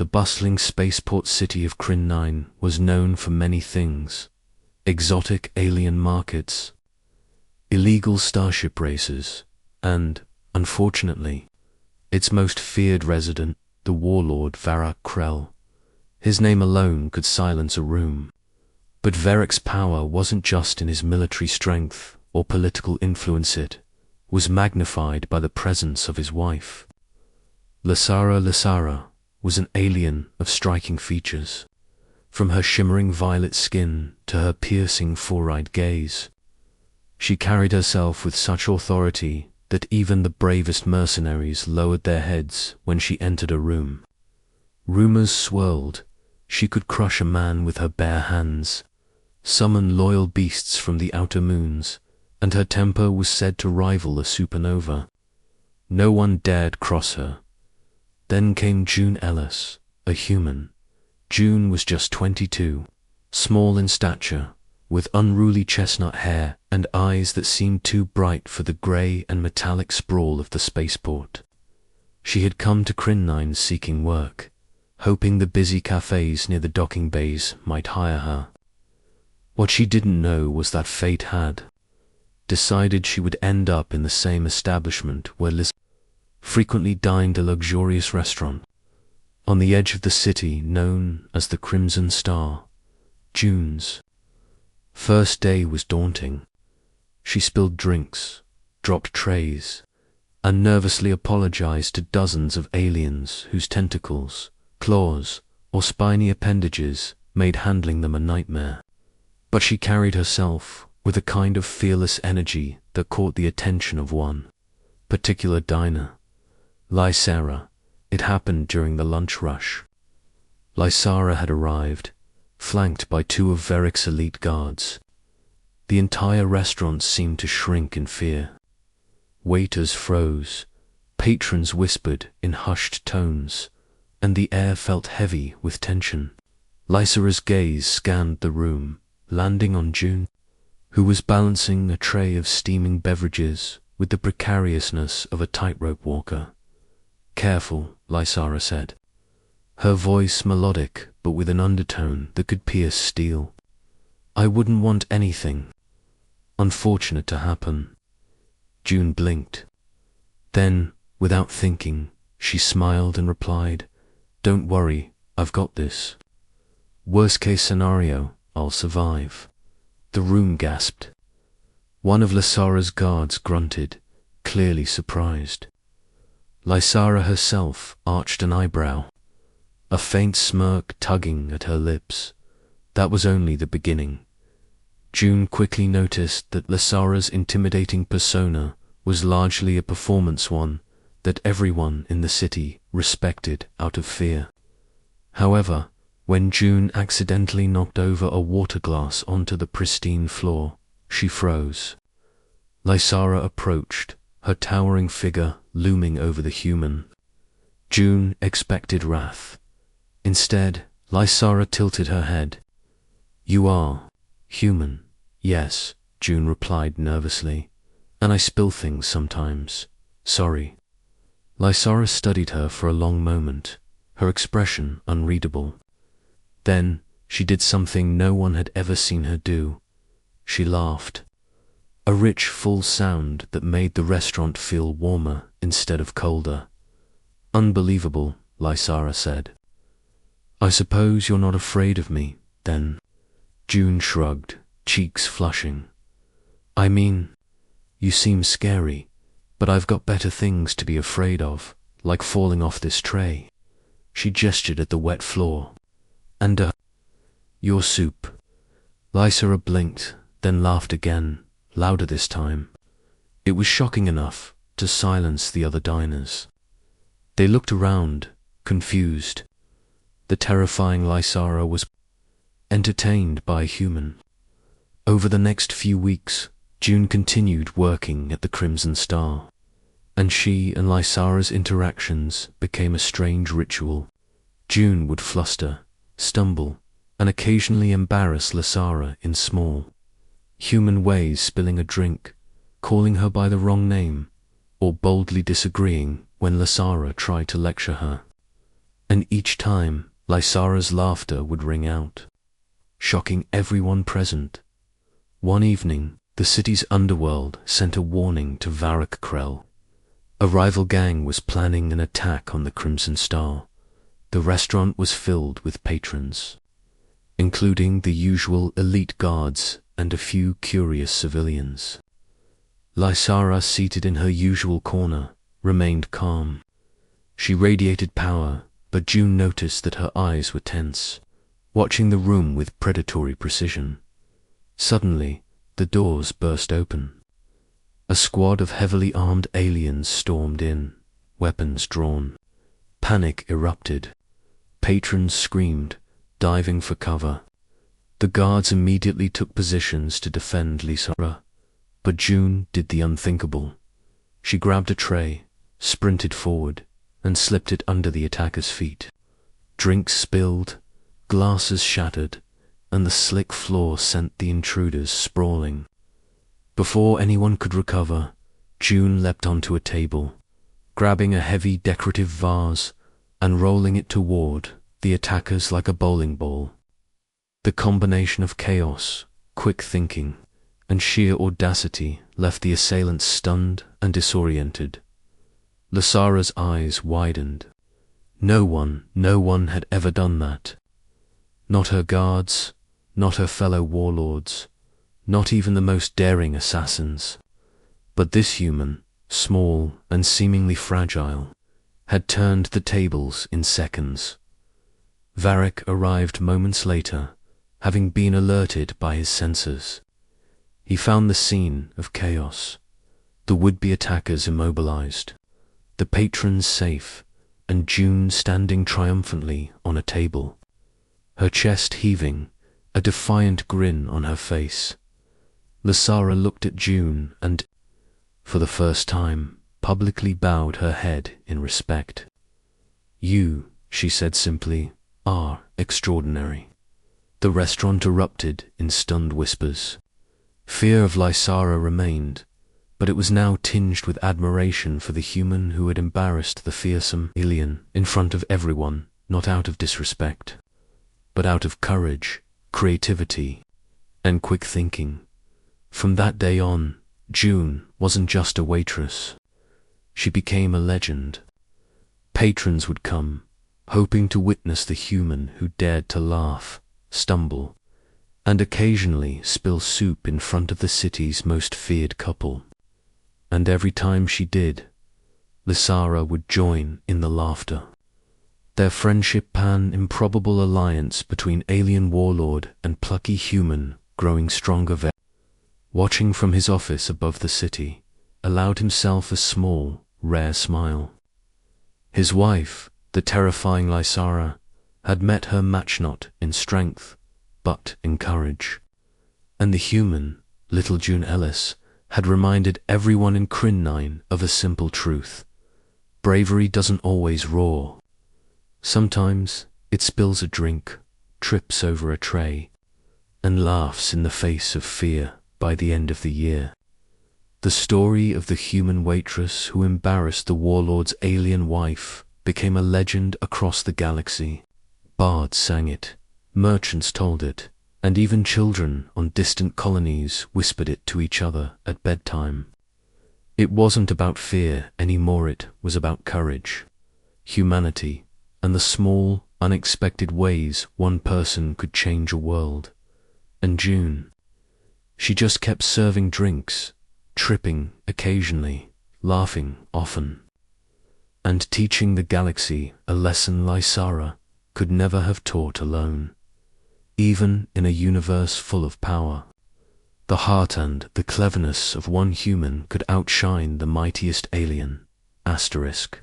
the bustling spaceport city of Crin 9 was known for many things: exotic alien markets, illegal starship races, and, unfortunately, its most feared resident, the warlord Varrock Krell. His name alone could silence a room. But Varrock's power wasn't just in his military strength or political influence, it was magnified by the presence of his wife. Lasara was an alien of striking features, from her shimmering violet skin to her piercing four-eyed gaze. She carried herself with such authority that even the bravest mercenaries lowered their heads when she entered a room. Rumors swirled. She could crush a man with her bare hands, summon loyal beasts from the outer moons, and her temper was said to rival a supernova. No one dared cross her. Then came June Ellis, a human. June was just 22, small in stature, with unruly chestnut hair and eyes that seemed too bright for the grey and metallic sprawl of the spaceport. She had come to Crin 9 seeking work, hoping the busy cafes near the docking bays might hire her. What she didn't know was that fate had decided she would end up in the same establishment where Liz frequently dined, a luxurious restaurant on the edge of the city known as the Crimson Star. June's first day was daunting. She spilled drinks, dropped trays, and nervously apologized to dozens of aliens whose tentacles, claws, or spiny appendages made handling them a nightmare. But she carried herself with a kind of fearless energy that caught the attention of one particular diner, Lysara. It happened during the lunch rush. Lysara had arrived, flanked by two of Varrock's elite guards. The entire restaurant seemed to shrink in fear. Waiters froze, patrons whispered in hushed tones, and the air felt heavy with tension. Lysara's gaze scanned the room, landing on June, who was balancing a tray of steaming beverages with the precariousness of a tightrope walker. "Careful," Lysara said, her voice melodic but with an undertone that could pierce steel. "I wouldn't want anything unfortunate to happen." June blinked. Then, without thinking, she smiled and replied, "Don't worry, I've got this. Worst case scenario, I'll survive." The room gasped. One of Lysara's guards grunted, clearly surprised. Lysara herself arched an eyebrow, a faint smirk tugging at her lips. That was only the beginning. June quickly noticed that Lysara's intimidating persona was largely a performance one that everyone in the city respected out of fear. However, when June accidentally knocked over a water glass onto the pristine floor, she froze. Lysara approached, her towering figure looming over the human. June expected wrath. Instead, Lysara tilted her head. "You are human." "Yes," June replied nervously, "and I spill things sometimes. Sorry." Lysara studied her for a long moment, her expression unreadable. Then she did something no one had ever seen her do. She laughed. A rich, full sound that made the restaurant feel warmer instead of colder. "Unbelievable," Lysara said. "I suppose you're not afraid of me, then?" June shrugged, cheeks flushing. "I mean, you seem scary, but I've got better things to be afraid of, like falling off this tray." She gestured at the wet floor. "And your soup." Lysara blinked, then laughed again, louder this time. It was shocking enough to silence the other diners. They looked around, confused. The terrifying Lysara was entertained by a human. Over the next few weeks, June continued working at the Crimson Star, and she and Lysara's interactions became a strange ritual. June would fluster, stumble, and occasionally embarrass Lysara in small, human ways, spilling a drink, calling her by the wrong name, or boldly disagreeing when Lysara tried to lecture her. and each time Lysara's laughter would ring out, shocking everyone present. One evening, the city's underworld sent a warning to Krell. A rival gang was planning an attack on the Crimson Star. The restaurant was filled with patrons, including the usual elite guards and a few curious civilians. Lysara, seated in her usual corner, remained calm. She radiated power, but June noticed that her eyes were tense, watching the room with predatory precision. Suddenly, the doors burst open. A squad of heavily armed aliens stormed in, weapons drawn. Panic erupted. Patrons screamed, diving for cover. The guards immediately took positions to defend Lysara, but June did the unthinkable. She grabbed a tray, sprinted forward, and slipped it under the attacker's feet. Drinks spilled, glasses shattered, and the slick floor sent the intruders sprawling. Before anyone could recover, June leapt onto a table, grabbing a heavy decorative vase and rolling it toward the attackers like a bowling ball. The combination of chaos, quick thinking, and sheer audacity left the assailants stunned and disoriented. Lysara's eyes widened. No one had ever done that. Not her guards, not her fellow warlords, not even the most daring assassins. But this human, small and seemingly fragile, had turned the tables in seconds. Varric arrived moments later, having been alerted by his sensors. He found the scene of chaos, the would-be attackers immobilized, the patrons safe, and June standing triumphantly on a table, her chest heaving, a defiant grin on her face. Lysara looked at June and, for the first time, publicly bowed her head in respect. "You," she said simply, "are extraordinary." The restaurant erupted in stunned whispers. Fear of Lysara remained, but it was now tinged with admiration for the human who had embarrassed the fearsome alien in front of everyone, not out of disrespect, but out of courage, creativity, and quick thinking. From that day on, June wasn't just a waitress. She became a legend. Patrons would come, hoping to witness the human who dared to laugh, stumble, and occasionally spill soup in front of the city's most feared couple. And every time she did, Lysara would join in the laughter. Their friendship, an improbable alliance between alien warlord and plucky human, growing stronger. Watching from his office above the city, allowed himself a small, rare smile. His wife, the terrifying Lysara, had met her match not in strength, but in courage. And the human, little June Ellis, had reminded everyone in Crin9 of a simple truth. Bravery doesn't always roar. Sometimes it spills a drink, trips over a tray, and laughs in the face of fear by the end of the year. The story of the human waitress who embarrassed the warlord's alien wife became a legend across the galaxy. Bards sang it, merchants told it, and even children on distant colonies whispered it to each other at bedtime. It wasn't about fear anymore, it was about courage, humanity, and the small, unexpected ways one person could change a world. And June, she just kept serving drinks, tripping occasionally, laughing often, and teaching the galaxy a lesson Lysara could never have taught alone. Even in a universe full of power, the heart and the cleverness of one human could outshine the mightiest alien. Asterisk.